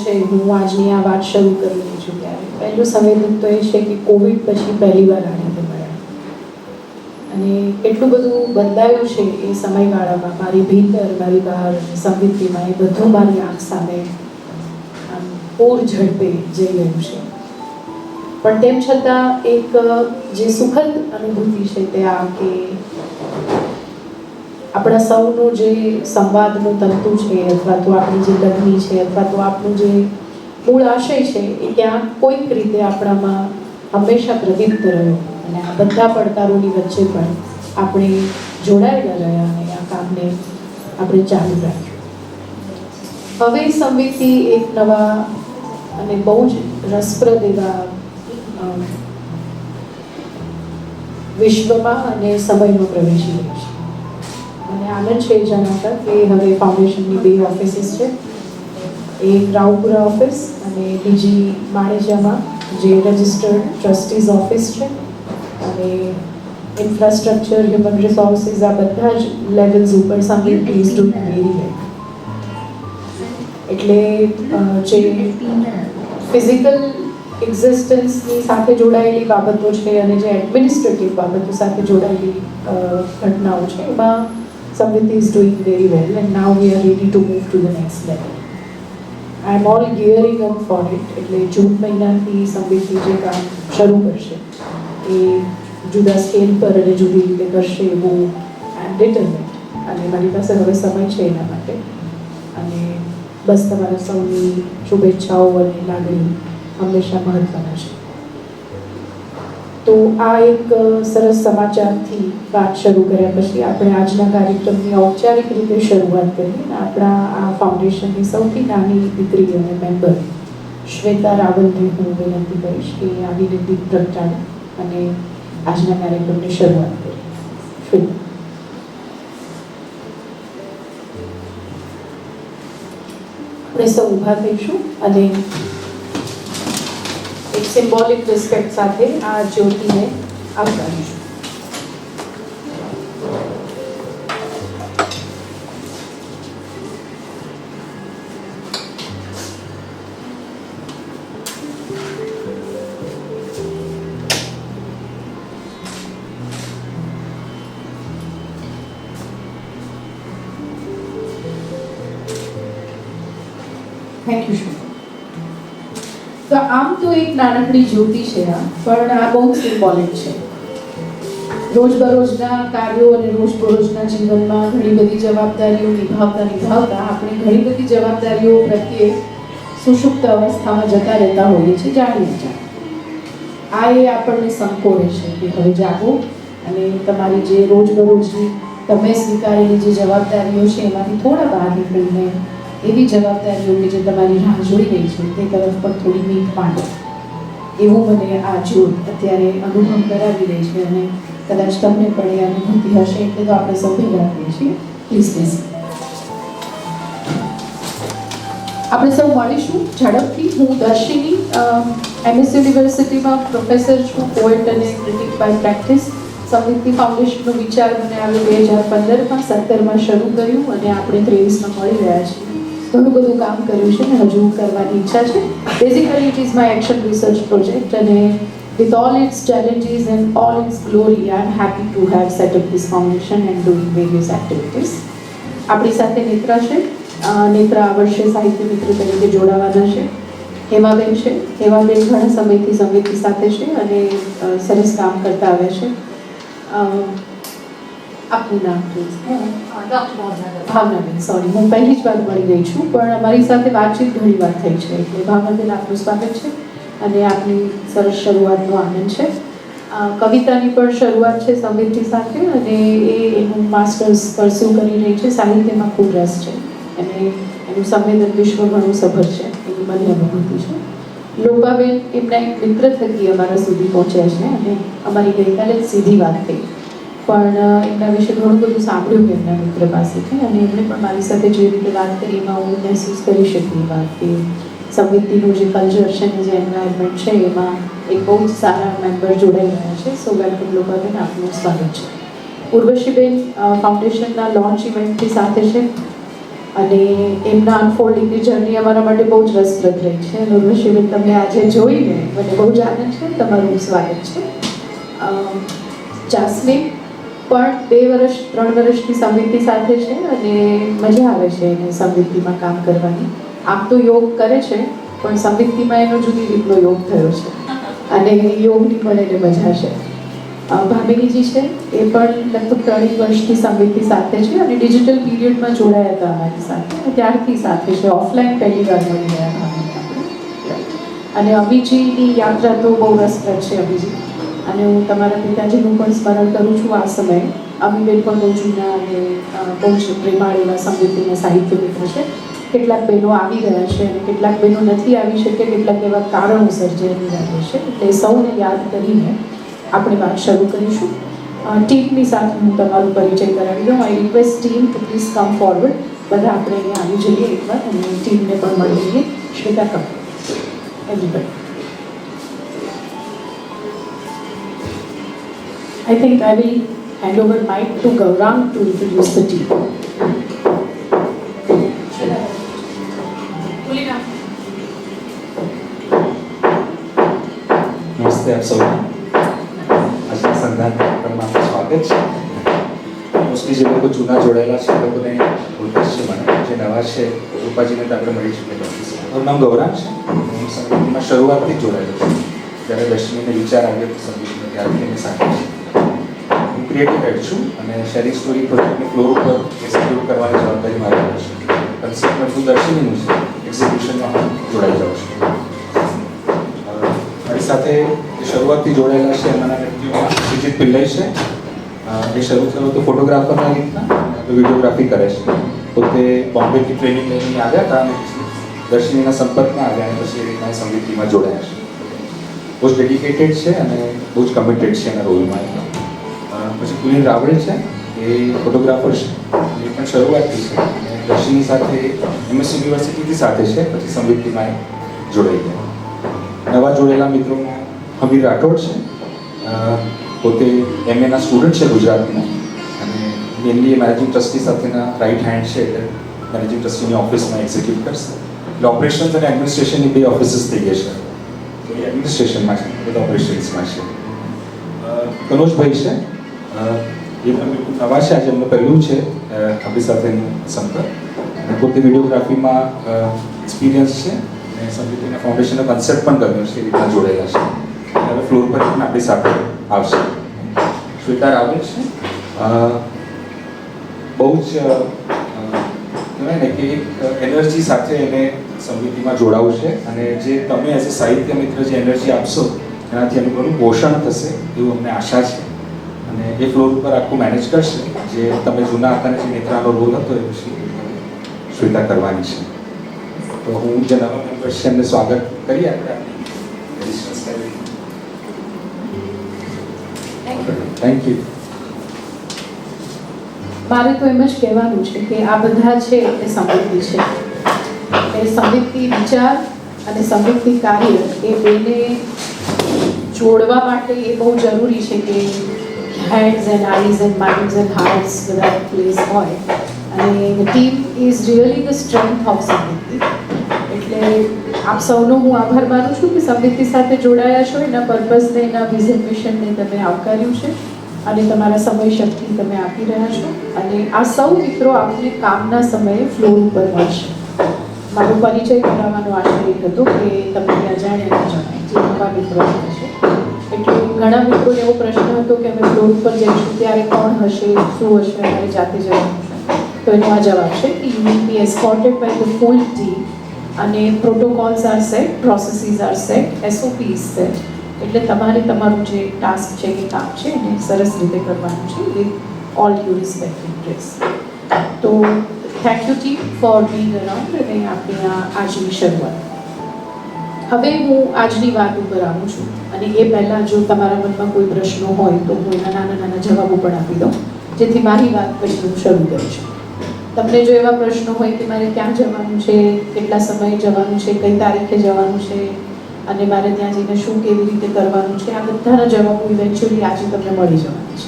છે હું આજની આ વાત શરૂ કરી રહી છું ત્યારે પહેલું સંવેદન તો એ છે કે કોવિડ પછી પહેલી વાર આ રીતે મળ્યા અને એટલું બધું બદલાયું છે એ સમયગાળામાં મારી ભીતર મારી બહાર સંવિતિમાં એ બધું મારી આંખ સામે આમ પૂર ઝડપે જઈ રહ્યું છે. પણ તેમ છતાં એક જે સુખદ અનુભૂતિ છે તે આ કે આપણા સૌનો જે સંવાદનું તંતુ છે અથવા તો આપણી જે લગ્ની છે અથવા તો આપણું જે મૂળ આશય છે એ ક્યાંક કોઈક રીતે આપણામાં હંમેશા પ્રદીપ્ત રહ્યો અને આ બધા પડકારોની વચ્ચે પણ આપણે જોડાયેલા રહ્યા અને આ કામને આપણે ચાલુ રાખ્યું. હવે સંવિતિ એક નવા અને બહુ જ રસપ્રદ એવા વિશ્વમાં અને સમયમાં પ્રવેશી રહી છે. અને આનંદ છે જણાવતા કે હવે ફાઉન્ડેશનની 2 ઓફિસીસ છે. એક રાવપુરા ઓફિસ અને બીજી માણેજામાં જે રજિસ્ટર્ડ ટ્રસ્ટીઝ ઓફિસ છે અને ઇન્ફ્રાસ્ટ્રક્ચર હ્યુમન રિસોર્સિસ આ બધા જ લેવલ્સ ઉપર સંવિતિ ઇઝ ડુઇંગ વેરી વેલ. એટલે જે ફિઝિકલ એક્ઝિસ્ટન્સની સાથે જોડાયેલી બાબતો છે અને જે એડમિનિસ્ટ્રેટિવ બાબતો સાથે જોડાયેલી ઘટનાઓ છે એમાં Samviti is doing very well and now we are ready to move to the next level. I am all gearing up for it. એટલે જૂન મહિનાથી સંવિતિ જે કામ શરૂ કરશે એ જુદા સ્કેલ પર અને જુદી રીતે કરશે એવું આઈ એમ ડિટરમિન્ડ અને મારી પાસે હવે સમય છે એના માટે અને બસ તમારા સૌની શુભેચ્છાઓ અને લાગણી હંમેશા મહત્વના છે. તો આ એક સરસ સમાચારથી વાત શરૂ કર્યા પછી આપણે આજના કાર્યક્રમની ઔપચારિક રીતે શરૂઆત કરી. આપણા આ ફાઉન્ડેશનની સૌથી નાની દીકરી અને મેમ્બર શ્વેતા રાવલને હું વિનંતી કરીશ કે આવીને દીપ પ્રગટાડે અને આજના કાર્યક્રમની શરૂઆત કરી. શ્વેતા. આપણે સૌ ઊભા થઈશું અને એક સિમ્બોલિક રિસ્પેક્ટ સાથે આ જ્યોતિને આવકારીશું. Thank you. તો આમ તો એક નાનકડી જ્યોતિ છે આ, પણ આ બહુ સિમ્બોલિક છે. રોજબરોજના કાર્યો અને રોજબરોજના જીવનમાં ઘણી બધી જવાબદારીઓ નિભાવતા આપણે ઘણી બધી જવાબદારીઓ પ્રત્યે સુષુપ્ત અવસ્થામાં જતા રહેતા હોઈએ છીએ જાણીએ. આ એ આપણને સંકોડે છે કે હવે જાગો અને તમારી જે રોજબરોજની તમે સ્વીકારેલી જે જવાબદારીઓ છે એમાંથી થોડા બહાર નીકળીને એવી જવાબદારીઓ કે જે તમારી રાહ જોઈ રહી છે તે તરફ પણ થોડી મીટ માંડો એવું મને આ જ્યોત અત્યારે અનુભવ કરાવી રહી છે અને કદાચ તમને પણ એ અનુભૂતિ હશે એટલે તો આપણે સૌ ભેગા થઈએ છીએ. પ્લીઝ પ્લીઝ આપણે સૌ મળીશું ઝડપથી. હું દર્શિની એમએસ યુનિવર્સિટીમાં પ્રોફેસર છું, પોએટ અને ક્રિટિક બાય પ્રેક્ટિસ. સંવિતિ ફાઉન્ડેશનનો વિચાર મને આવે 2015માં 17માં શરૂ કર્યું અને આપણે 23માં મળી રહ્યા છીએ. ઘણું બધું કામ કર્યું છે અને હજુ કરવાની ઈચ્છા છે. Basically it is my action research project અને with all its challenges and all its glory, I am happy to have set up this foundation and doing various activities. આપણી સાથે નેત્રા છે. નેત્રા આ વર્ષે સાહિત્ય મિત્ર તરીકે જોડાવાના છે. હેમાબેન છે. હેમાબેન ઘણા સમયથી સંવિતિ સાથે છે અને સરસ કામ કરતા આવ્યા છે. આપનું નામ પ્લીઝ. ભાવનાબેન. સોરી, હું પહેલી જ વાર મળી રહી છું પણ અમારી સાથે વાતચીત ઘણી વાર થઈ છે એટલે ભાવનાબેન આપનું સ્વાગત છે અને આપની સરસ શરૂઆતનો આનંદ છે. કવિતાની પણ શરૂઆત છે સંવિતિ સાથે અને એ એનું માસ્ટર્સ પરસ્યુ કરી રહી છે. સાહિત્યમાં ખૂબ રસ છે અને એનું સંવેદન વિશ્વ ઘણું સભર છે એની મને અનુભૂતિ છે. લોપાબેન એમના એક મિત્ર થકી અમારા સુધી પહોંચ્યા છે અને અમારી ગઈકાલે સીધી વાત થઈ પણ એમના વિશે ઘણું બધું સાંભળ્યું એમના મિત્ર પાસેથી અને એમણે પણ મારી સાથે જે રીતે વાત કરી એમાં હું મહેસૂસ કરી શકું એ વાત કે સંવિતિનું જે કલ્ચર છે ને જે એન્વાયરમેન્ટ છે એમાં એક બહુ જ સારા મેમ્બર જોડાઈ રહ્યા છે. સો વેલકમ લોપાબેન, આપનું સ્વાગત છે. ઉર્વશીબેન ફાઉન્ડેશનના લોન્ચ ઇવેન્ટની સાથે છે. અને એમના અનફોલ્ડિંગની જર્ની અમારા માટે બહુ જ રસપ્રદ રહી છે. અને ઉર્વશીબેન, તમને આજે જોઈને મને બહુ જ આનંદ છે. તમારું સ્વાગત છે. જાસ્મિન પણ 3 વર્ષથી સમૃદ્ધિ સાથે છે અને મજા આવે છે એને સમૃદ્ધિમાં કામ કરવાની. આમ તો યોગ કરે છે, પણ સમૃદ્ધિમાં એનો જુદી રીતનો યોગ થયો છે અને યોગની પણ એને મજા છે. ભામિનીજી છે, એ પણ લગભગ 3 વર્ષથી સમૃદ્ધિ સાથે છે અને ડિજિટલ પીરિયડમાં જોડાયા હતા અમારી સાથે. ત્યારથી સાથે છે. ઓફલાઈન પહેલી વાર મળી ગયા ભામિની આપણે. અને અભિજીની યાત્રા તો બહુ રસપ્રદ છે. અભિજી, અને હું તમારા પિતાજીનું પણ સ્મરણ કરું છું આ સમયે. અમીબેન પણ બહુ જૂના અને બહુ જ પ્રેમાળ એવા સમૃદ્ધિના સાહિત્ય મિત્ર છે. કેટલાક બહેનો આવી રહ્યા છે અને કેટલાક બહેનો નથી આવી શકે, કેટલાક એવા કારણોસર જે અનિવાર્ય છે. એટલે સૌને યાદ કરીને આપણે વાત શરૂ કરીશું. ટીમની સાથે હું તમારો પરિચય કરાવી દઉં. I request team to please come forward. બધા આપણે અહીંયા આવી જઈએ એકવાર અને ટીમને પણ મળી લઈએ. શ્વેતા, કમ everybody. I think I will hand over mic to Gaurang to introduce the team. નમસ્તે આપ સૌને. આજના સંધાન કાર્યક્રમમાં આપનું સ્વાગત છે. મોસ્ટલી જે લોકો જૂના જોડાયેલા છે એ લોકોને ઓળખે છે મને. જે નવા છે રૂપાજીને તો આપણે મળી ચૂકેલા છે. મારું નામ ગૌરાંગ છે. હું સંગીતમાં શરૂઆતથી જ જોડાયેલો છું. જ્યારે દર્શનીને વિચાર આવ્યો તો સંગીતનો ત્યારથી એની સાથે છે. હું ક્રિએટિવ હેડ છું અને શેરિંગ સ્ટોરી પ્રોજેક્ટને ફ્લોર ઉપર એક્ઝિક્યુટ કરવાની જવાબદારી મારી રહે છે. કન્સેપ્ટમાં શું દર્શનીનું છે, એક્ઝિક્યુશનમાં હું જોડાઈ જાઉં છું. મારી સાથે શરૂઆતથી જોડાયેલા છે એમાંના વ્યક્તિઓમાં શ્રીજીત પિલ્લાઈ છે. એ શરૂ થયો તો ફોટોગ્રાફરના રીતના વિડીયોગ્રાફી કરે છે. પોતે બોમ્બેથી ટ્રેનિંગ લઈને આવ્યા હતા અને દર્શનીના સંપર્કમાં આવ્યા અને પછી એ રીતના સમૃદ્ધિમાં જોડાયા છે. બહુ જ ડેડિકેટેડ છે અને બહુ જ કમિટેડ છે એના રોલમાં. પછી પુનિલ રાવળે છે, એ ફોટોગ્રાફર છે. એ પણ શરૂઆતથી છે અને દર્શની સાથે MS યુનિવર્સિટીથી સાથે છે. પછી સમૃદ્ધિમાં જોડાઈ ગયા. નવા જોડેલા મિત્રોમાં હમીર રાઠોડ છે. પોતે MA સ્ટુડન્ટ છે ગુજરાતના અને મેનલી એ મેનેજિંગ ટ્રસ્ટી સાથેના રાઇટ હેન્ડ છે. એટલે મેનેજિંગ ટ્રસ્ટીની ઓફિસમાં એક્ઝિક્યુટ કરશે. એટલે ઓપરેશન્સ અને એડમિનિસ્ટ્રેશનની 2 ઓફિસીસ થઈ ગઈ છે. તો એ એડમિનિસ્ટ્રેશનમાં છે, બધા ઓપરેશન્સમાં છે. કનોજભાઈ છે, એ પણ બિલકુલ નવા છે. આજે એમનું પહેલું છે આપણી સાથેનું સંપર્ક. અને પોતે વિડીયોગ્રાફીમાં એક્સપિરિયન્સ છે અને સમૃદ્ધિના ફાઉન્ડેશનનો કન્સેપ્ટ પણ કર્યો છે. એ રીતના જોડેલા છે. હવે ફ્લોર પર પણ આપણી સાથે આવશે. શ્વેતા રાવલ છે, બહુ જ કહેવાય ને કે એક એનર્જી સાથે એને સમૃદ્ધિમાં જોડાવું છે અને જે તમે એઝ અ સાહિત્ય મિત્ર જે એનર્જી આપશો એનાથી એનું ઘણું પોષણ થશે એવું અમને આશા છે. અને એ ફ્લોર ઉપર આખું મેનેજ કરશે. જે તમે જૂના હતા ને જે નેત્રાનો રોલ હતો એ પછી શ્વેતા કરવાની છે. તો હું જે નવા મેમ્બર્સ છે એમને સ્વાગત કરી આપણે. Thank you. મારે તો એમ જ કહેવાનું છે કે આ બધા છે એ સમૃદ્ધિ છે. એ સમૃદ્ધિ વિચાર અને સમૃદ્ધિ કાર્ય એ બેને જોડવા માટે એ બહુ જરૂરી છે કે heads and eyes and minds and hearts બધા પ્લેસ હોય. અને team is really the strength of સમૃદ્ધિ. એટલે આપ સૌનો હું આભાર માનું છું કે સમૃદ્ધિ સાથે જોડાયા છો. એના પર્પઝને, એના વિઝન મિશનને તમે આવકાર્યું છે અને તમારા સમય શક્તિ તમે આપી રહ્યા છો. અને આ સૌ મિત્રો આપને કામના સમયે ફ્લોર ઉપર મળશે. મારો પરિચય કરાવવાનો આશય એક હતો કે તમને અજાણ્યા ન જણાય જે નવા મિત્રો હશે. એટલે ઘણા મિત્રોને એવો પ્રશ્ન હતો કે અમે ફ્લોર ઉપર જઈશું ત્યારે કોણ હશે, શું હશે, અમારે જાતે જવાનું છે. તો એનો આ જવાબ છે કે you will be escorted by the full team. અને protocols are set, processes are set, SOP is set. એટલે તમારે તમારું જે ટાસ્ક છે કે કામ છે એને સરસ રીતે કરવાનું છે with all you respect and grace. તો thank you team for being around અને આપણી આજની શરૂઆત. હવે હું આજની વાત ઉપર આવું છું અને એ પહેલાં જો તમારા મનમાં કોઈ પ્રશ્નો હોય તો હું એના નાના નાના જવાબો પણ આપી દઉં, જેથી મારી વાત પછી હું શરૂ કરું છું. તમને જો એવા પ્રશ્નો હોય કે મારે ક્યાં જવાનું છે, કેટલા સમયે જવાનું છે, કઈ તારીખે જવાનું છે અને મારે ત્યાં જઈને શું કેવી રીતે કરવાનું છે, આ બધાના જવાબો ઇવેન્ચ્યુઅલી આજે તમને મળી જવાના છે.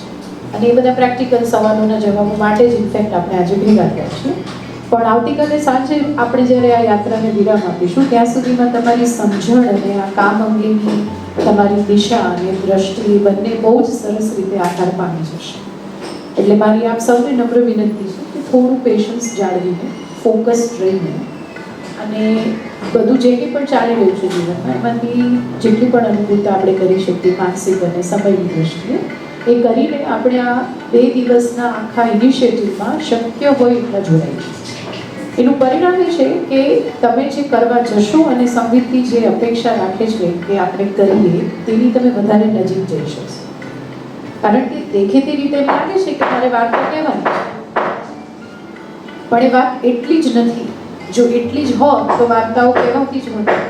અને એ બધા પ્રેક્ટિકલ સવાલોના જવાબો માટે જ ઇનફેક્ટ આપણે આજે ભેગા થયા છીએ. પણ આવતીકાલે સાંજે આપણે જ્યારે આ યાત્રાને વિરામ આપીશું ત્યાં સુધીમાં તમારી સમજણ અને આ કામ અંગેની તમારી દિશા અને દ્રષ્ટિ બંને બહુ જ સરસ રીતે આકાર પામી જશે. એટલે મારી આપ સૌને નમ્ર વિનંતી છે કે થોડું પેશન્સ જાળવીને, ફોકસ્ડ રહીને અને બધું જે કંઈ પણ ચાલી રહ્યું છે જીવનમાં એમાંથી જેટલી પણ અનુકૂળતા આપણે કરી શકીએ માનસિક અને સમયની દ્રષ્ટિએ એ કરીને આપણે આ 2 દિવસના આખા ઇનિશિયેટિવમાં શક્ય હોય એટલા જોડાઈએ. એનું પરિણામ એ છે કે તમે જે કરવા જશો અને સંવિતથી જે અપેક્ષા રાખે છે કે આપણે કરીએ તેની તમે વધારે નજીક જઈ શકશો. કારણ કે દેખીતી રીતે એમ લાગે છે કે મારે વાર્તા કહેવાની છે, પણ એ વાત એટલી જ નથી. જો એટલી જ હોત તો વાર્તાઓ કહેવાતી જ નથી.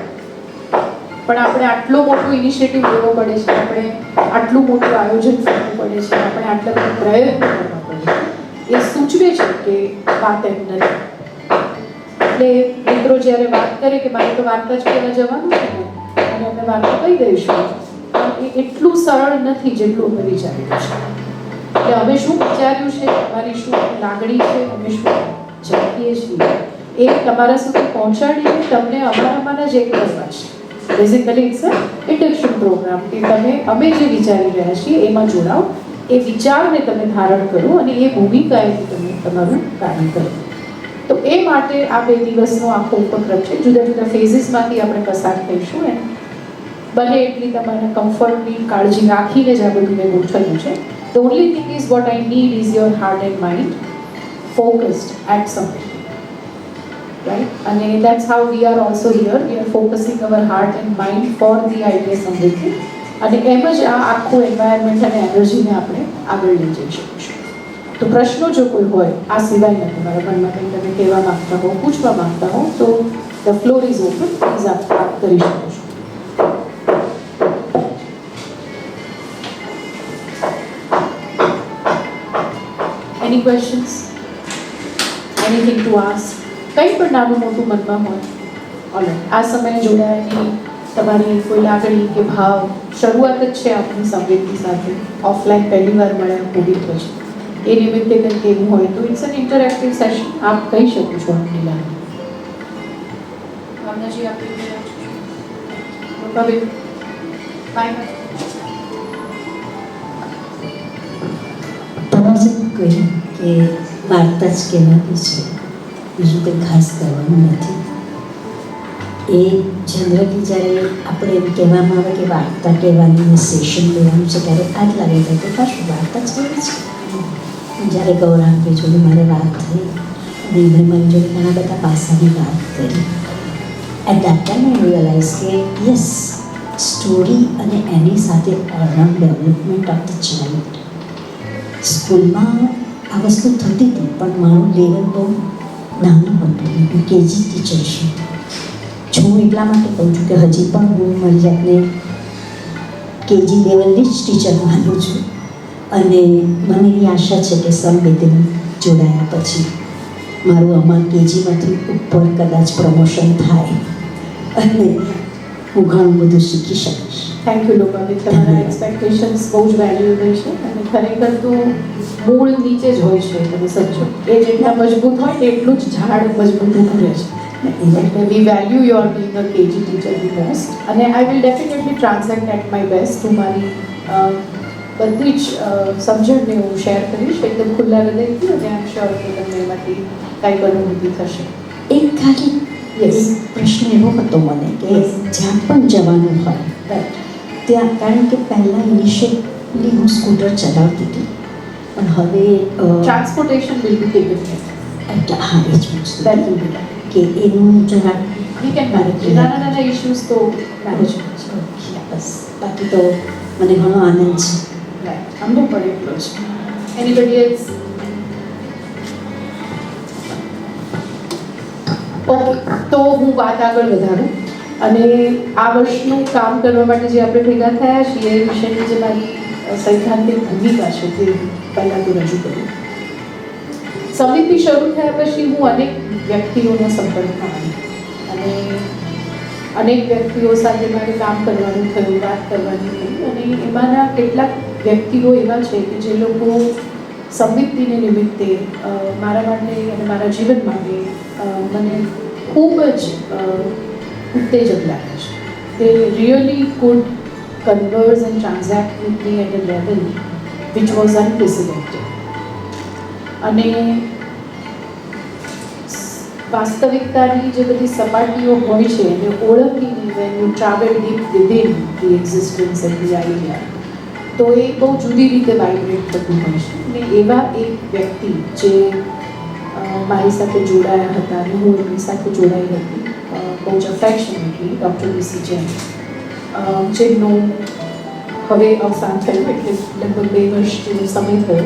પણ આપણે આટલો મોટો ઇનિશિયેટિવ લેવો પડે છે, આપણે આટલું મોટું આયોજન કરવું પડે છે, આપણે આટલા બધા પ્રયત્નો કરવા પડે છે. એ સૂચવે છે કે વાત એમ નથી. એટલે મિત્રો જ્યારે વાત કરે કે મારે તો વાર્તા જ કહેવા જવાનું છે ને અને અમે વાર્તા કહી દઈશું, પણ એ એટલું સરળ નથી જેટલું અમે વિચાર્યું છે. એટલે અમે શું વિચાર્યું છે, અમારી શું લાગણી છે, અમે શું જાણીએ છીએ એ તમારા સુધી પહોંચાડીને તમને અમારામાંના જ એક કરવા છે. Basically it's a induction programme કે તમે અમે જે વિચારી રહ્યા છીએ એમાં જોડાઓ, એ વિચારને તમે ધારણ કરો અને એ ભૂમિકાએથી તમે તમારું કાર્ય કરો. તો એ માટે આ 2 દિવસનો આખો ઉપક્રમ છે. જુદા જુદા ફેઝિસમાંથી આપણે પસાર થઈશું એમ બને એટલી તમારા કમ્ફર્ટની કાળજી રાખીને જ આ બધું મેં ગોઠવ્યું છે. The only thing is what I need is your heart and mind focused at something. Right? And that's how we are also here. We are focusing our heart and mind for the idea સમૃદ્ધિ. અને એમ જ આ આખું environment અને એનર્જીને આપણે આગળ લઈ જઈ શકીશું. તો પ્રશ્નો જો કોઈ હોય આ સિવાયના તમારા મનમાં કંઈ તમે કહેવા માંગતા હો, પૂછવા માંગતા હો તો the floor is open. Please આપ કરી શકો છો. એની ક્વેશ્ચન્સ, એનીથિંગ ટુ આસ્ક, કંઈ પણ નાનું મોટું મનમાં હોય. ઓલરાઈટ, આ સમયે જોડાયાની તમારી કોઈ લાગણી કે ભાવ, શરૂઆત જ છે આપણી સમૃદ્ધિ સાથે. ઓફલાઈન પહેલી વાર મળ્યા કોવિડ પછી, એ નિમિત્તે કંઈક એવું હોય તો ઇટ્સ એન ઇન્ટરેક્ટિવ સેશન. આપ કહી શકો છો આપની લાગણી. ભાવનાજી આપી રૂપાબેન બાય. તમારે કહ્યું કે વાર્તા જ કહેવાની છે, બીજું કંઈ ખાસ કરવાનું નથી. એ જનરલી જ્યારે આપણે એમ કહેવામાં આવે કે વાર્તા કહેવાની સેશન લેવાનું છે ત્યારે આ જ લાગે કે પાછું વાર્તા જ કહેવી છે. જ્યારે ગૌરાંગભાઈ જોડે મારે વાત થઈ અને એમણે મારી જોડે ઘણા બધા પાસાની વાત કરી. At that time I realise કે યસ, સ્ટોરી અને એની સાથે all round development of the child. સ્કૂલમાં આ વસ્તુ થતી હતી પણ મારું લેવલ બહુ નાનું હતું. હું કેજી ટીચર છું. હું એટલા માટે કહું છું કે હજી પણ હું મારી જાતને કેજી લેવલની જ ટીચર માનું છું. અને મને એવી આશા છે કે સંવેદન જોડાયા પછી મારું આમાં કેજીમાંથી ઉપર કદાચ પ્રમોશન થાય અને હું ઘણું બધું શીખી શકીશ. થેન્ક યુ લોકાબેન. તમારા એક્સપેક્ટેશન્સ બહુ જ વેલ્યુએબલ છે અને ખરેખર તો મૂળ નીચે જ હોય છે. તમે સમજો એ જેટલા મજબૂત હોય એટલું જ ઝાડ મજબૂત ઊભું રહે છે. એટલે we value your being a KG teacher the most. અને I will definitely transact at my best. હું મારી બધી જ સમજણને હું શેર કરીશ એકદમ ખુલ્લા હૃદયથી અને આઈ એમ શ્યોર કે તમને એમાંથી કાંઈક અનુભૂતિ થશે. એક ખાલી યસ પ્રશ્ન એવો હતો મને કે જ્યાં પણ જવાનું હોય રાઈટ. ત્યાં, કારણ કે પહેલાં ઇનિશિયલી હું સ્કૂટર ચલાવતી હતી પણ હવે transportation will be taken care. એટલે હા એ જ પૂછતું દેટ વિલ બી ડન. કે એનું જરાક વી કેન મેનેજ. નાના નાના ઇશ્યુઝ તો મેનેજ છે. બસ, બાકી તો મને ઘણો આનંદ છે. રાઈટ, અમને પણ એટલો જ. Anybody else? ઓકે, તો હું વાત આગળ વધારું અને આ વર્ષનું કામ કરવા માટે જે આપણે ભેગા થયા છીએ એ વિશેની જે મારી સૈદ્ધાંતિક ભૂમિકા છે તે પહેલાં તો રજૂ કરું. સમિતિ શરૂ થયા પછી હું અનેક વ્યક્તિઓનો સંપર્કમાં આવી અને અનેક વ્યક્તિઓ સાથે મારે કામ કરવાનું થયું, વાત કરવાની થઈ અને એમાંના કેટલાક વ્યક્તિઓ એવા છે કે જે લોકો સંવિતને નિમિત્તે મારા માટે અને મારા જીવન માટે મને ખૂબ જ ઉત્તેજક લાગે છે. They really could converse and transact with me at a level which was unprecedented. અને વાસ્તવિકતાની જે બધી સપાટીઓ હોય છે એને ઓળખીને when you travel deep within the existence of the idea, તો એ બહુ જુદી રીતે વાઇબ્રેટ થતું હોય છે. અને એવા એક વ્યક્તિ જે મારી સાથે જોડાયા હતા અને હું એમની સાથે જોડાઈ હતી બહુ જ અફેક્શનેટલી, ડૉક્ટર પીસી જૈન, જેમનું હવે અવસાન થયું, એટલે લગભગ 2 વર્ષ જેવો સમય થયો.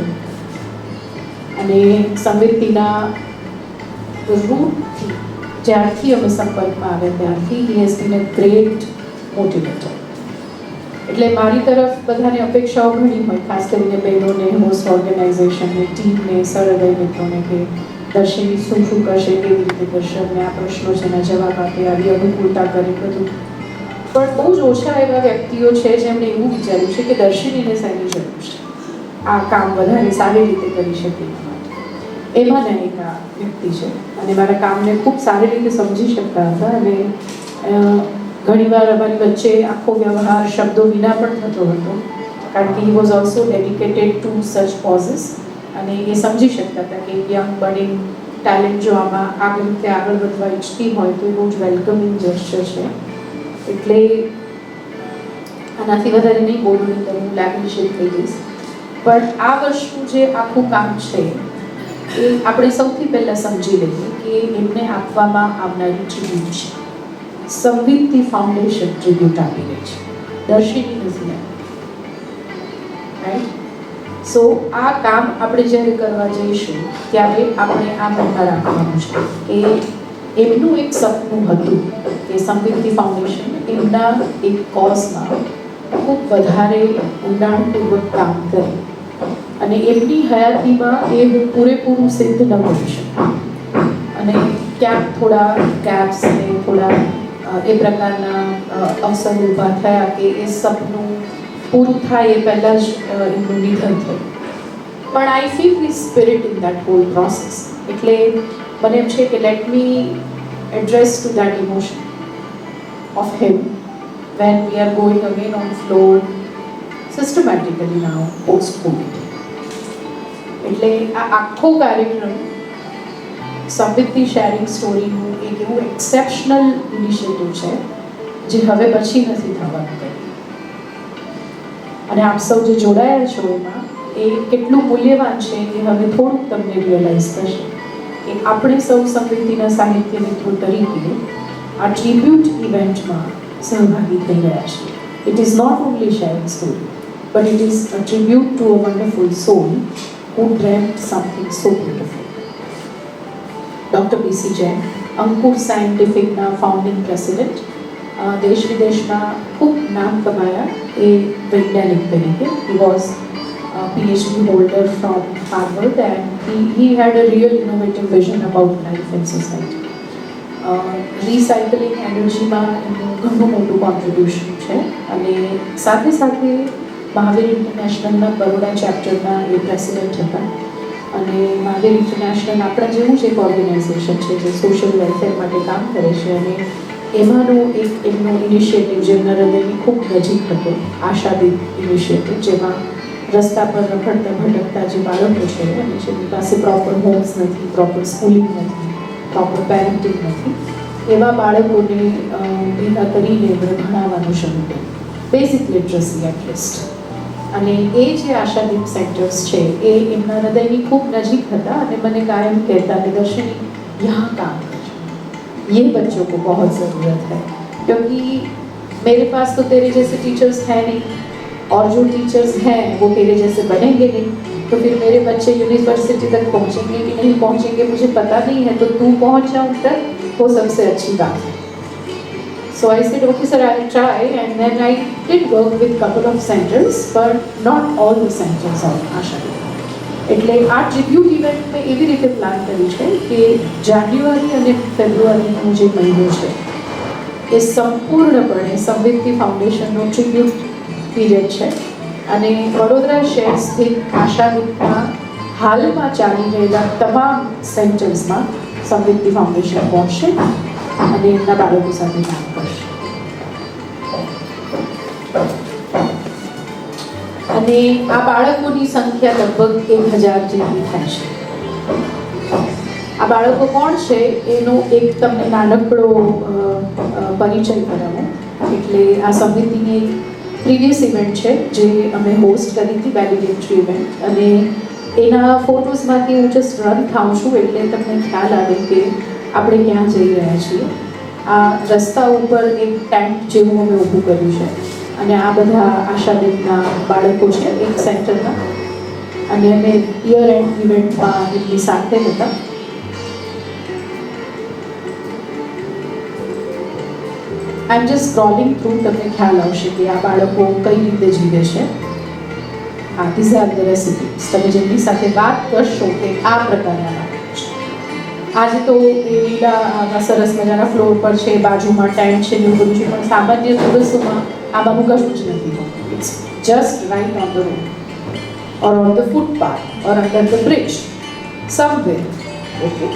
અને સંવેદીના રૂટથી જ્યારથી અમે સંપર્કમાં આવ્યા ત્યારથી he has been a great motivator. એટલે મારી તરફ બધાને અપેક્ષાઓ ઘણી હોય, ખાસ કરીને બહેનોને, હોસ્ટ ઓર્ગેનાઇઝેશનને, ટીમને, સહૃદય મિત્રોને, કે દર્શિની શું શું કરશે, કેવી રીતે કરશે, અમને આ પ્રશ્નો છે એના જવાબ આપે, આવી અનુકૂળતા કરે, બધું. પણ બહુ જ ઓછા એવા વ્યક્તિઓ છે જેમણે એવું વિચાર્યું છે કે દર્શિનીને શેની જરૂર છે, આ કામ વધારે સારી રીતે કરી શકે એના માટે. એમાંના એક આ વ્યક્તિ છે અને મારા કામને ખૂબ સારી રીતે સમજી શકતા હતા. અને ઘણીવાર અમારી વચ્ચે આખો વ્યવહાર શબ્દો વિના પણ થતો હતો, કારણ કે he was also dedicated to such causes. અને એ સમજી શકતા હતા કે યંગ બડિંગ ટેલેન્ટ જો આમાં આગળ વધવા ઈચ્છતી હોય તો એ બહુ જ વેલકમિંગ જેસ્ચર છે. એટલે આનાથી વધારે નહીં બોલું, નહીં તો હું લેબલિશિપ થઈ જઈશ. પણ આ વર્ષનું જે આખું કામ છે એ આપણે સૌથી પહેલાં સમજી લઈએ કે એમને આપવામાં આવનારી ટ્રિબ્યુટ છે. સંવિત ફાઉન્ડેશન ટ્રિબ્યુટ આપી રહી છે, દર્શિની નથી આપી. રાઈટ? સો આ કામ આપણે જ્યારે કરવા જઈશું ત્યારે આપણે આ મનમાં રાખવાનું છે કે એમનું એક સપનું હતું કે સંવિત ફાઉન્ડેશન એમના એક કોઝમાં ખૂબ વધારે ઊંડાણપૂર્વક કામ કરે અને એમની હયાતીમાં એ હું પૂરેપૂરું સિદ્ધ ન કરી શકું. અને ક્યાંક થોડા ગેપ્સ અને થોડા એ પ્રકારના અવસર ઊભા થયા કે એ સપનું પૂરું થાય એ પહેલાં જ એમનું નિધન થયું. પણ I feel the spirit in that hall process. એટલે મને એમ છે કે let me address two that emotion of him when we are going again on floor systematically now post-COVID. એટલે આ આખો કાર્યક્રમ સંવિતની શેરિંગ સ્ટોરીનું એક એવું એક્સેપ્શનલ ઇનિશિયેટિવ છે જે હવે પછી નથી થવાનું કંઈ. અને આપ સૌ જે જોડાયા છો એમાં એ કેટલું મૂલ્યવાન છે એ હવે થોડુંક તમને રિયલાઇઝ થશે કે આપણે સૌ સંવિતના સાહિત્ય મિત્રો તરીકે આ ટ્રિબ્યુટ ઇવેન્ટમાં સહભાગી થઈ રહ્યા છે. It is not only sharing story, but it is a tribute to a wonderful soul who dreamt something so beautiful. Doctor PC Jain, Ankur સાયન્ટિફિકના ફાઉન્ડિંગ પ્રેસિડેન્ટ, દેશ વિદેશમાં ખૂબ નામ કમાયા એ વૈજ્ઞાનિક તરીકે. He was PhD holder from Harvard and he had a real innovative vision about life and society. Recycling એનર્જીમાં એમનું ઘણું મોટું કોન્ટ્રીબ્યુશન છે. અને સાથે સાથે મહાવીર ઇન્ટરનેશનલના બરોડા ચેપ્ટરના એ પ્રેસિડેન્ટ હતા. અને મહાવીર ઇન્ટરનેશનલ આપણા જેવું જ એક ઓર્ગેનાઇઝેશન છે જે સોશિયલ વેલફેર માટે કામ કરે છે. અને એમાંનો એક એમનો ઇનિશિયેટિવ જે એમના હૃદયની ખૂબ નજીક હતો, આશાદીપ ઇનિશિયેટિવ, જેમાં રસ્તા પર રખડતા ભટકતા જે બાળકો છે અને જેની પાસે પ્રોપર હોમ્સ નથી, પ્રોપર સ્કૂલિંગ નથી, પ્રોપર પેરેન્ટિંગ નથી, એવા બાળકોને ભેગા કરીને એમણે ભણાવવાનું શરૂ કર્યું, બેઝિક લિટરસી એટલીસ્ટ. અને એ જે આશાદીપ સેન્ટર્સ છે એ એમના હૃદયની ખૂબ નજીક હતા. અને મને કાયમ કહેતા કે દર્શિની यहाँ काम कर, ये बच्चों को बहुत ज़रूरत है, क्योंकि मेरे पास तो तेरे जैसे टीचर्स हैं नहीं, और जो टीचर्स हैं वो तेरे जैसे बनेंगे नहीं, तो फिर मेरे बच्चे यूनिवर्सिटी तक पहुँचेंगे कि नहीं पहुँचेंगे मुझे पता नहीं है, तो तू पहुँच जा उन तक, वो सबसे अच्छी बात है. So I said, okay sir, I will try, and then I did work with couple of centers, but not all the centers of Asha. એટલે આ ટ્રિબ્યુટ ઇવેન્ટ મેં એવી રીતે પ્લાન કરી છે કે જાન્યુઆરી અને ફેબ્રુઆરીનો જે મહિનો છે એ સંપૂર્ણપણે સંવિત ફાઉન્ડેશનનો ટ્રિબ્યુટ પીરિયડ છે. અને વડોદરા શહેર સ્થિત આશાદીપના હાલમાં ચાલી રહેલા તમામ સેન્ટર્સમાં સમૃદ્ધિ ફાઉન્ડેશન પહોંચશે અને એમના બાળકો સાથે કામ કરશે. અને આ બાળકોની સંખ્યા લગભગ 1000 જેટલી થાય છે. આ બાળકો કોણ છે એનો એક તમને નાનકડો પરિચય કરાવો. એટલે આ સમૃદ્ધિની એક પ્રીવિયસ ઇવેન્ટ છે જે અમે હોસ્ટ કરી હતી, વેલિડેટરી ઇવેન્ટ, અને એના ફોટોઝમાંથી હું જસ્ટ રન થાઉં છું એટલે તમને ખ્યાલ આવે કે આપણે ક્યાં જઈ રહ્યા છીએ. આ રસ્તા ઉપર એક ટેન્ટ જેવું અમે ઊભું કર્યું છે અને આ બધા આશાદીપના બાળકો છે એક સેન્ટરના, અને અમે યર એન્ડ ઇવેન્ટમાં એમની સાથે હતા. આઈ એમ જસ્ટ સ્ક્રોલિંગ થ્રુ, તમને ખ્યાલ આવશે કે આ બાળકો કઈ રીતે જીવે છે. These are the recipes. તમે જેમની સાથે વાત કરશો કે આ પ્રકારના બાળકો છે. આજે તો એ લીલા સરસ મજાના ફ્લોર પર છે, બાજુમાં ટેન્ટ છે, એવું બધું છે, પણ સામાન્ય દિવસોમાં આમાં કશું જ નથી હોતું. It's just right on the road or on the footpath or under the bridge somewhere. Okay,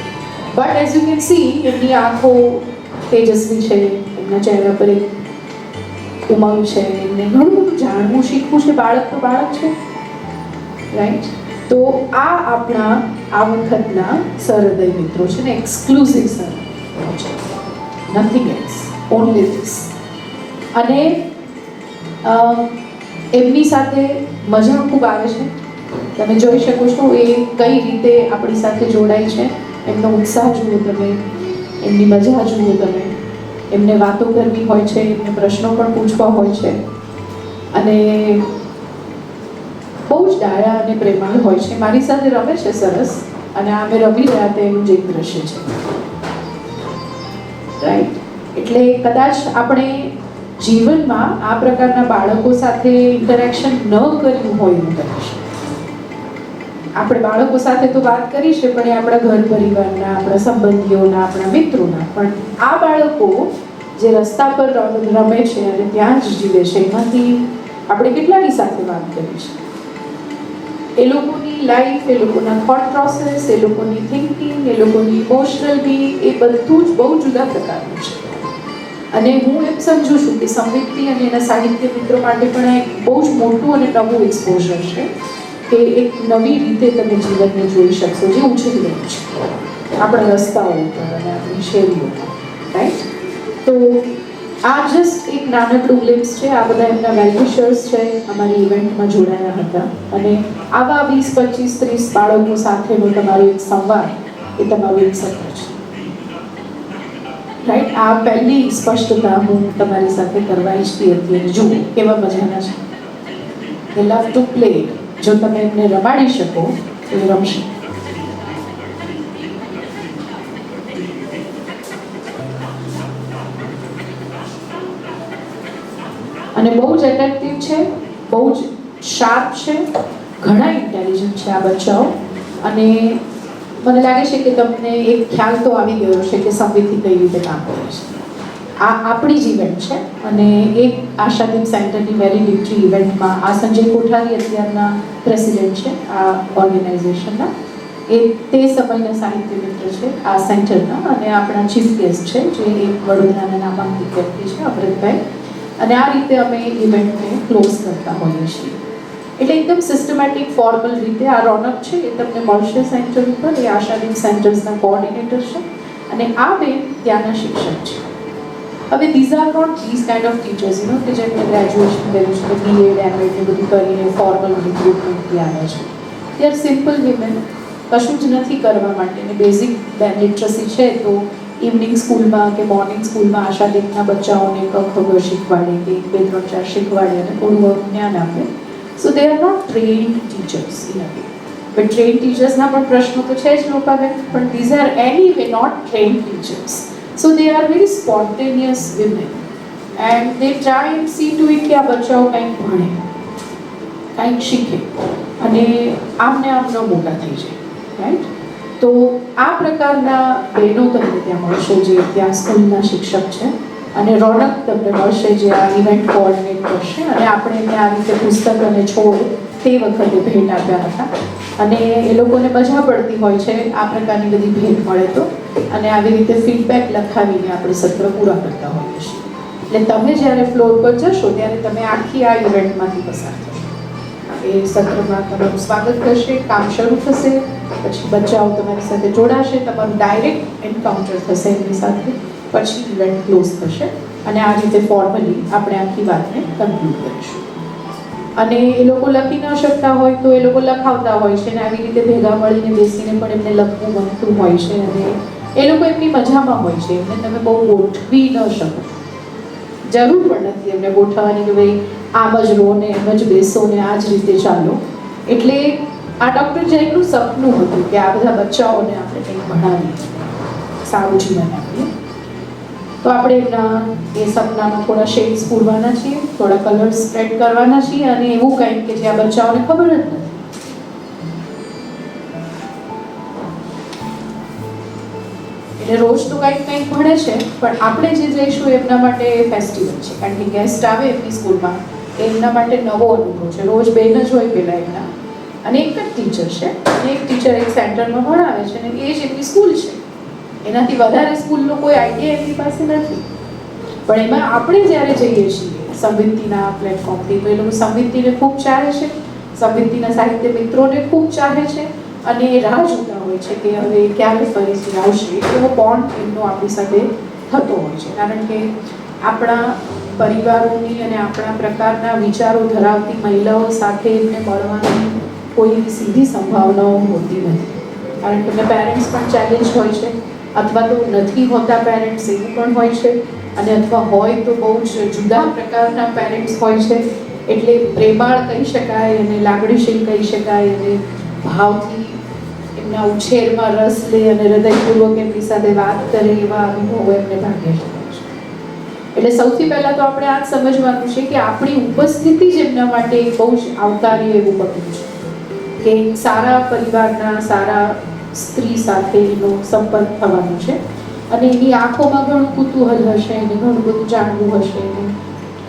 but as you can see એમની આંખો તેજસ્વી છે, એમના ચહેરા પર એક ઉમંગ છે, એમને ઘણું બધું જાણવું શીખવું છે. બાળક તો બાળક છે, રાઈટ? તો આ આપણા આ વખતના સહૃદય મિત્રો છે ને, એક્સક્લુઝિવ સહૃદય છે, નથિંગ એલ્સ, ઓનલી ધીસ. અને એમની સાથે મજા ખૂબ આવે છે. તમે જોઈ શકો છો એ કઈ રીતે આપણી સાથે જોડાય છે. એમનો ઉત્સાહ જુઓ તમે, એમની મજા જુઓ તમે. એમને વાતો કરવી હોય છે, એમને પ્રશ્નો પણ પૂછવા હોય છે, અને બહુ જ ડાયા અને પ્રેમાળ હોય છે. મારી સાથે રમે છે સરસ, અને આ અમે રમી રહ્યા હતા એનું જ એક દ્રશ્ય છે, રાઈટ? એટલે કદાચ આપણે જીવનમાં આ પ્રકારના બાળકો સાથે ઇન્ટરેક્શન ન કર્યું હોય એવું કદાચ. આપણે બાળકો સાથે તો વાત કરી છે, પણ એ આપણા ઘર પરિવારના, આપણા સંબંધીઓના, આપણા મિત્રોના. પણ આ બાળકો જે રસ્તા પર રમે છે અને ત્યાં જ જીવે છે, એમાંથી આપણે કેટલાની સાથે વાત કરી છે. એ લોકોની લાઈફ, એ લોકોના થોટ પ્રોસેસ, એ લોકોની થિંકિંગ, એ લોકોની ઇમોશનલ બી, એ બધું જ બહુ જુદા પ્રકારનું છે. અને હું એમ સમજુ છું કે સમૃદ્ધિ અને એના સાહિત્ય મિત્રો માટે પણ એક બહુ જ મોટું અને નવું એક્સપોઝર છે કે એક નવી રીતે તમે જીવનને જોઈ શકશો જે ઉછળી રહ્યું છે આપણા રસ્તાઓ ઉપર અને આપણી શેરીઓમાં, રાઈટ? તો આ જસ્ટ એક નાનકડું ગ્લિમ્સ છે. આ બધા એમના વેલવિશર્સ છે, અમારી ઇવેન્ટમાં જોડાયા હતા, અને આવા 20, 25, 30 બાળકો સાથેનો તમારો એક સંવાદ એ તમારું એક સત્ર છે, રાઈટ? આ પહેલી સ્પષ્ટતા હું તમારી સાથે કરવા ઈચ્છતી હતી. અને જુઓ કેવા મજાના છે. દે લવ ટુ પ્લે. જો તમે એમને રમાડી શકો તો એ રમશે. અને બહુ જ એટ્રેક્ટિવ છે, બહુ જ શાર્પ છે, ઘણા ઇન્ટેલિજન્ટ છે આ બચ્ચાઓ. અને મને લાગે છે કે તમને એક ખ્યાલ તો આવી ગયો છે કે સમૃદ્ધિ કઈ રીતે કામ કરે છે. આ આપણી જ ઇવેન્ટ છે, અને એક આશાદીપ સેન્ટરની વેલિડિટી ઇવેન્ટમાં આ સંજય કોઠારી અત્યારના પ્રેસિડેન્ટ છે આ ઓર્ગેનાઇઝેશનના. એ તે સમયના સાહિત્ય મિત્ર છે આ સેન્ટરના, અને આપણા ચીફ ગેસ્ટ છે જે એક વડોદરાના નામાંકિત વ્યક્તિ છે, અમૃતભાઈ. અને આ રીતે અમે ઇવેન્ટને ક્લોઝ કરતા હોઈએ છીએ. એટલે એકદમ સિસ્ટમેટિક ફોર્મલ રીતે આ રોનક છે એ તમને મળશે સેન્ટર ઉપર. એ આશાદીપ સેન્ટર્સના કોઓર્ડિનેટર છે, અને આ બે ત્યાંના શિક્ષક છે. હવે these are not these kind of teachers, કે જેમને ગ્રેજ્યુએશન કર્યું છે, BEd, MA ને બધું કરીને ફોર્મલ રિક્રુટમેન્ટથી આવ્યા છે. દે આર સિમ્પલ વિમેન, કશું જ નથી કરવા માટે. અને બેઝિક લિટરસી છે તો ઇવનિંગ સ્કૂલમાં કે મોર્નિંગ સ્કૂલમાં આશાદીપના બચ્ચાઓને ક ખ ગ શીખવાડે કે 2, 3, 4 શીખવાડે અને થોડું જ્ઞાન આપે. So they are not trained teachers in a way. But trained ટીચર્સના પણ પ્રશ્નો તો છે જ લોકોને, પણ these are anyway not trained teachers. So they are very spontaneous women, and they try and see to it કે આ બચ્ચાઓ કંઈક ભણે, કંઈક શીખે, અને આમને આમ ન મોટા થઈ જાય, રાઈટ? તો આ પ્રકારના બહેનો તમને ત્યાં મળશે જે ત્યાં સ્કૂલના શિક્ષક છે, અને રોનક તમને મળશે જે આ ઇવેન્ટ કોઓર્ડિનેટ કરશે. અને આપણે ત્યાં આ રીતે પુસ્તક અને છોડ તે વખતે ભેટ આપ્યા હતા. અને એ લોકોને મજા પડતી હોય છે આ પ્રકારની બધી ભેટ મળે તો, અને આવી રીતે ફીડબેક લખાવીને આપણે સત્ર પૂરા કરતા હોઈએ છીએ. એટલે તમે જ્યારે ફ્લોર પર જશો ત્યારે તમે આખી આ ઇવેન્ટમાંથી પસાર થશો. એ સત્રમાં તમારું સ્વાગત કરશે, કામ શરૂ થશે, પછી બચ્ચાઓ તમારી સાથે જોડાશે, તમારું ડાયરેક્ટ એન્કાઉન્ટર થશે એમની સાથે, પછી ઇવેન્ટ ક્લોઝ થશે અને આ રીતે ફોર્મલી આપણે આખી વાતને કન્ક્લુડ કરીશું. અને એ લોકો લખી ન શકતા હોય તો એ લોકો લખાવતા હોય છે, અને આવી રીતે ભેગા મળીને બેસીને પણ એમને લખવું ગમતું હોય છે, અને એ લોકો એમની મજામાં હોય છે. એમને તમે બહુ ગોઠવી ન શકો, જરૂર પણ નથી એમને ગોઠવવાની કે ભાઈ આમ જ રહો ને એમ જ બેસો ને આ જ રીતે ચાલો. એટલે આ ડૉક્ટર જૈનનું સપનું હતું કે આ બધા બચ્ચાઓને આપણે કંઈક ભણાવીએ, સારું જીવન આપીએ. તો આપણે એમના એ સપનામાં થોડા શેડ્સ પૂરવાના છીએ, થોડા કલર્સ સ્પ્રેડ કરવાના છીએ, અને એવું કંઈક કે જે આ બચ્ચાઓને ખબર જ નથી. એટલે રોજ તો કંઈક ભણે છે, પણ આપણે જે જઈશું એમના માટે ફેસ્ટિવલ છે, કારણ કે ગેસ્ટ આવે એમની સ્કૂલમાં, એમના માટે નવો અનુભવ છે. રોજ બેન જ હોય પહેલાં એમના, અને એક જ ટીચર છે, અને એક ટીચર એક સેન્ટરમાં ભણાવે છે, અને એ જ એમની સ્કૂલ છે. એનાથી વધારે સ્કૂલનો કોઈ આઈડિયા એમની પાસે નથી. પણ એમાં આપણે જ્યારે જઈએ છીએ સમૃદ્ધિના પ્લેટફોર્મથી, તો એ લોકો સમૃદ્ધિને ખૂબ ચાહે છે, સમૃદ્ધિના સાહિત્ય મિત્રોને ખૂબ ચાહે છે, અને એ રાહ જોતા હોય છે કે હવે ક્યારે ફરીથી આવશે. એવો બોન્ડ એમનો આપણી સાથે થતો હોય છે, કારણ કે આપણા પરિવારોની અને આપણા પ્રકારના વિચારો ધરાવતી મહિલાઓ સાથે એમને મળવાની કોઈ સીધી સંભાવનાઓ હોતી નથી. કારણ કે એમના પેરેન્ટ્સ પણ ચેલેન્જ હોય છે, અથવા તો નથી હોતા પેરેન્ટ્સ એવું પણ હોય છે, અને અથવા હોય તો બહુ જ જુદા પ્રકારના પેરેન્ટ્સ હોય છે. એટલે પ્રેમાળ કહી શકાય અને લાગણીશીલ કહી શકાય, અને ભાવથી એમના ઉછેરમાં રસ લે અને હૃદયપૂર્વક એમની સાથે વાત કરે એવા અનુભવો એમને ભાગ્ય છે. એટલે સૌથી પહેલાં તો આપણે આ જ સમજવાનું છે કે આપણી ઉપસ્થિતિ જ એમના માટે એક બહુ જ આવકાર્ય એવું પગલું છે, કે સારા પરિવારના સારા સ્ત્રી સાથે એનો સંપર્ક થવાનો છે, અને એની આંખોમાં ઘણું કુતૂહલ હશે, એને ઘણું બધું જાણવું હશે,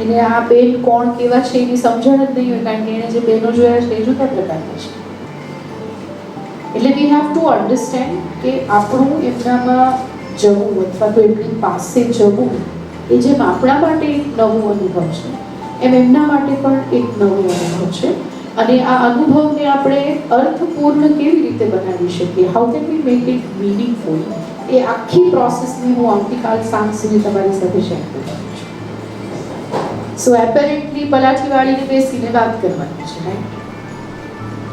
એને આ બેન કોણ કેવા છે એની સમજણ જ નહીં હોય, કારણ કે એણે જે બહેનો જોયા છે એ જુદા પ્રકારના છે. એટલે વી હેવ ટુ અન્ડરસ્ટેન્ડ કે આપણું એમનામાં જવું અથવા તો એમની પાસે જવું એ જેમ આપણા માટે એક નવું અનુભવ છે, એમ એમના માટે પણ એક નવો અનુભવ છે. અને આ અનુભવને આપણે અર્થપૂર્ણ કેવી રીતે બનાવી શકીએ, how can we make it meaningful, એ આખી પ્રોસેસને હું આવતીકાલ સાંજ સુધી તમારી સાથે શેર કરવાની છું. સો એપેરેન્ટલી પલાઠીવાળીને બેસીને વાત કરવાની છે, રાઈટ?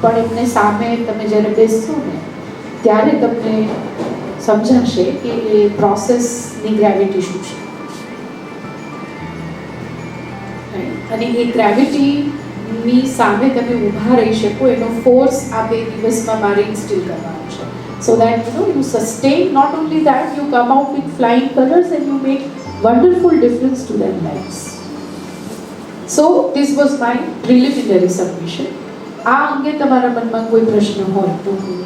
પણ એમને સામે તમે જ્યારે બેસશો ને ત્યારે તમને સમજાશે કે એ પ્રોસેસની ગ્રેવિટી શું છે. અને એ ગ્રેવિટીની સામે તમે ઊભા રહી શકો એનો ફોર્સ આ 2 દિવસમાં મારે ઇન્સ્ટિલ કરવાનો છે. So that you sustain, not only that you come out with flying colours and you make wonderful difference to their lives. So this was my preliminary submission. આ અંગે તમારા મનમાં કોઈ પ્રશ્ન હોય તો હું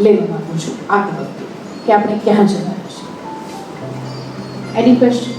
લેવા માંગુ છું આ તબક્કે, કે આપણે ક્યાં જવાના છે. Any question?